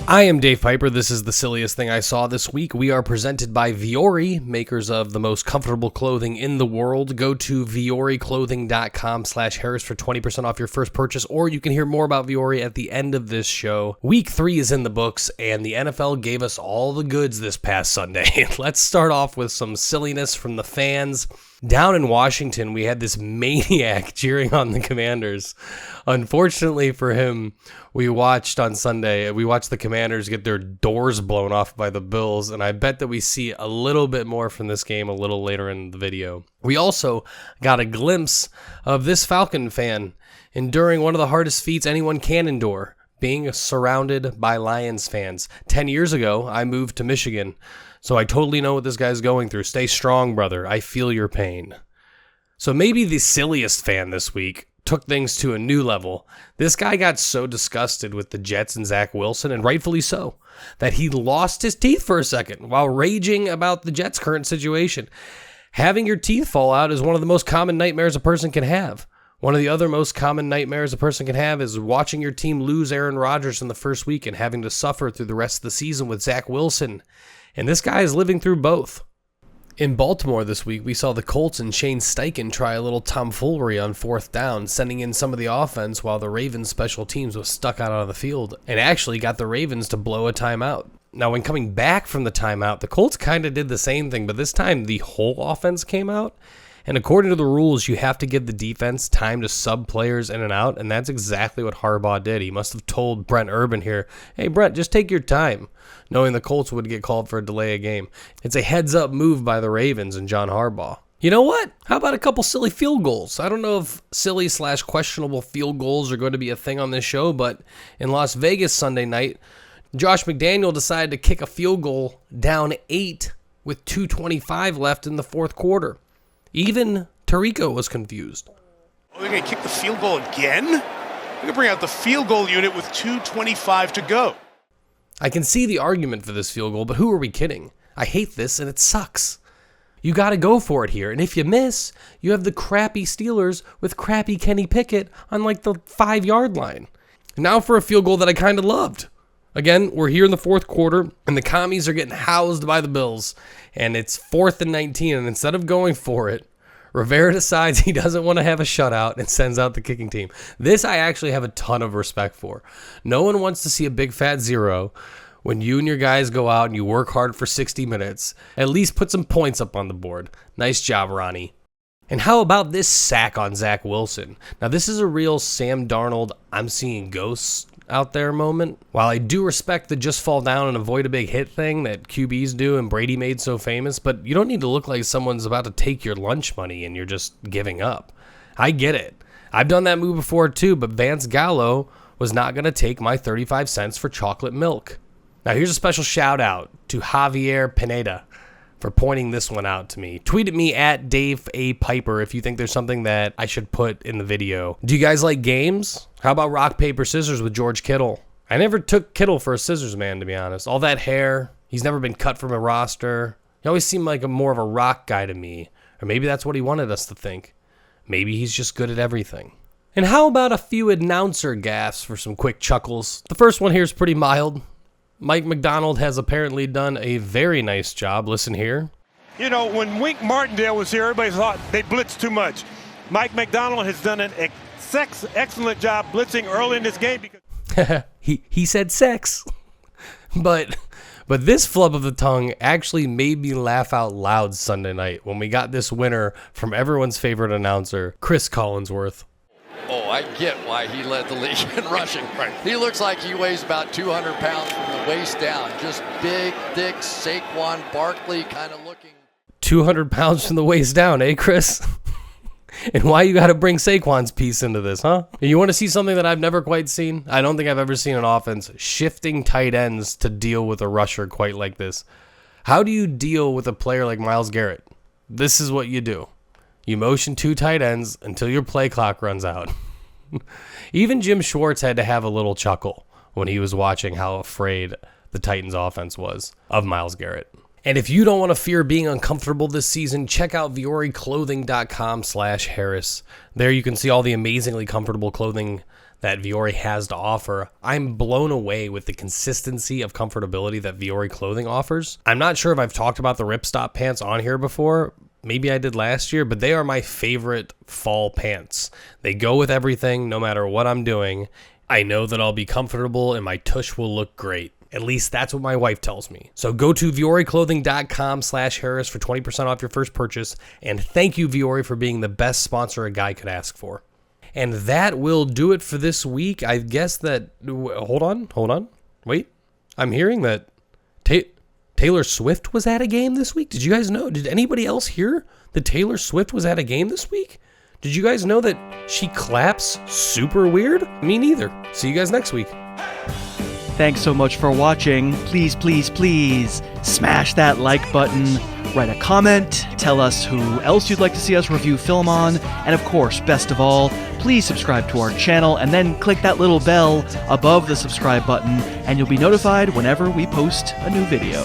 I am Dave Pyper. This is the silliest thing I saw this week. We are presented by Vuori, makers of the most comfortable clothing in the world. Go to vuoriclothing.com/Harris for 20% off your first purchase, or you can hear more about Vuori at the end of this show. Week 3 is in the books, and the NFL gave us all the goods this past Sunday. Let's start off with some silliness from the fans. Down in Washington, we had this maniac cheering on the Commanders. Unfortunately for him, we watched the Commanders get their doors blown off by the Bills, and I bet that we see a little bit more from this game a little later in the video. We also got a glimpse of this Falcon fan enduring one of the hardest feats anyone can endure, being surrounded by Lions fans. 10 years ago, I moved to Michigan, so I totally know what this guy's going through. Stay strong, brother. I feel your pain. So maybe the silliest fan this week took things to a new level. This guy got so disgusted with the Jets and Zach Wilson, and rightfully so, that he lost his teeth for a second while raging about the Jets' current situation. Having your teeth fall out is one of the most common nightmares a person can have. One of the other most common nightmares a person can have is watching your team lose Aaron Rodgers in the first week and having to suffer through the rest of the season with Zach Wilson. And this guy is living through both. In Baltimore this week, we saw the Colts and Shane Steichen try a little tomfoolery on 4th down, sending in some of the offense while the Ravens special teams was stuck out on the field, and actually got the Ravens to blow a timeout. Now, when coming back from the timeout, the Colts kind of did the same thing, but this time the whole offense came out. And according to the rules, you have to give the defense time to sub players in and out, and that's exactly what Harbaugh did. He must have told Brent Urban here, hey, Brent, just take your time, knowing the Colts would get called for a delay of game. It's a heads-up move by the Ravens and John Harbaugh. You know what? How about a couple silly field goals? I don't know if silly/questionable field goals are going to be a thing on this show, but in Las Vegas Sunday night, Josh McDaniel decided to kick a field goal down 8 with 2:25 left in the fourth quarter. Even Tirico was confused. Oh, they're going to kick the field goal again? They're going to bring out the field goal unit with 2:25 to go. I can see the argument for this field goal, but who are we kidding? I hate this, and it sucks. You got to go for it here, and if you miss, you have the crappy Steelers with crappy Kenny Pickett on like the 5-yard line. Now for a field goal that I kind of loved. Again, we're here in the fourth quarter, and the commies are getting housed by the Bills, and it's 4th and 19, and instead of going for it, Rivera decides he doesn't want to have a shutout and sends out the kicking team. This I actually have a ton of respect for. No one wants to see a big fat 0 when you and your guys go out and you work hard for 60 minutes. At least put some points up on the board. Nice job, Ronnie. And how about this sack on Zach Wilson? Now, this is a real Sam Darnold, I'm seeing ghosts out there moment. While I do respect the just fall down and avoid a big hit thing that QBs do and Brady made so famous, but you don't need to look like someone's about to take your lunch money and you're just giving up. I get it. I've done that move before too, but Vance Gallo was not going to take my 35 cents for chocolate milk. Now here's a special shout out to Javier Pineda for pointing this one out to me. Tweet at me at Dave A. Pyper if you think there's something that I should put in the video. Do you guys like games? How about rock, paper, scissors with George Kittle? I never took Kittle for a scissors man, to be honest. All that hair, he's never been cut from a roster. He always seemed like more of a rock guy to me. Or maybe that's what he wanted us to think. Maybe he's just good at everything. And how about a few announcer gaffes for some quick chuckles? The first one here is pretty mild. Mike McDonald has apparently done a very nice job. Listen here. You know, when Wink Martindale was here, everybody thought they blitzed too much. Mike McDonald has done an excellent job blitzing early in this game. Because he said sex. But this flub of the tongue actually made me laugh out loud Sunday night when we got this winner from everyone's favorite announcer, Chris Collingsworth. Oh, I get why he led the league in rushing. Right. He looks like he weighs about 200 pounds from the waist down. Just big, thick, Saquon Barkley kind of looking. 200 pounds from the waist down, eh, Chris? And why you got to bring Saquon's piece into this, huh? You want to see something that I've never quite seen? I don't think I've ever seen an offense shifting tight ends to deal with a rusher quite like this. How do you deal with a player like Myles Garrett? This is what you do. You motion 2 tight ends until your play clock runs out. Even Jim Schwartz had to have a little chuckle when he was watching how afraid the Titans offense was of Myles Garrett. And if you don't want to fear being uncomfortable this season, check out VioriClothing.com/Harris. There you can see all the amazingly comfortable clothing that Viore has to offer. I'm blown away with the consistency of comfortability that Viore Clothing offers. I'm not sure if I've talked about the Ripstop pants on here before. Maybe I did last year, but they are my favorite fall pants. They go with everything, no matter what I'm doing. I know that I'll be comfortable and my tush will look great. At least that's what my wife tells me. So go to VioreClothing.com/Harris for 20% off your first purchase. And thank you, Viore, for being the best sponsor a guy could ask for. And that will do it for this week. I guess that... Hold on. Wait. I'm hearing that Taylor Swift was at a game this week. Did you guys know? Did anybody else hear that Taylor Swift was at a game this week? Did you guys know that she claps super weird? Me neither. See you guys next week. Thanks so much for watching. Please, please, please smash that like button, write a comment, tell us who else you'd like to see us review film on, and of course, best of all, please subscribe to our channel and then click that little bell above the subscribe button and you'll be notified whenever we post a new video.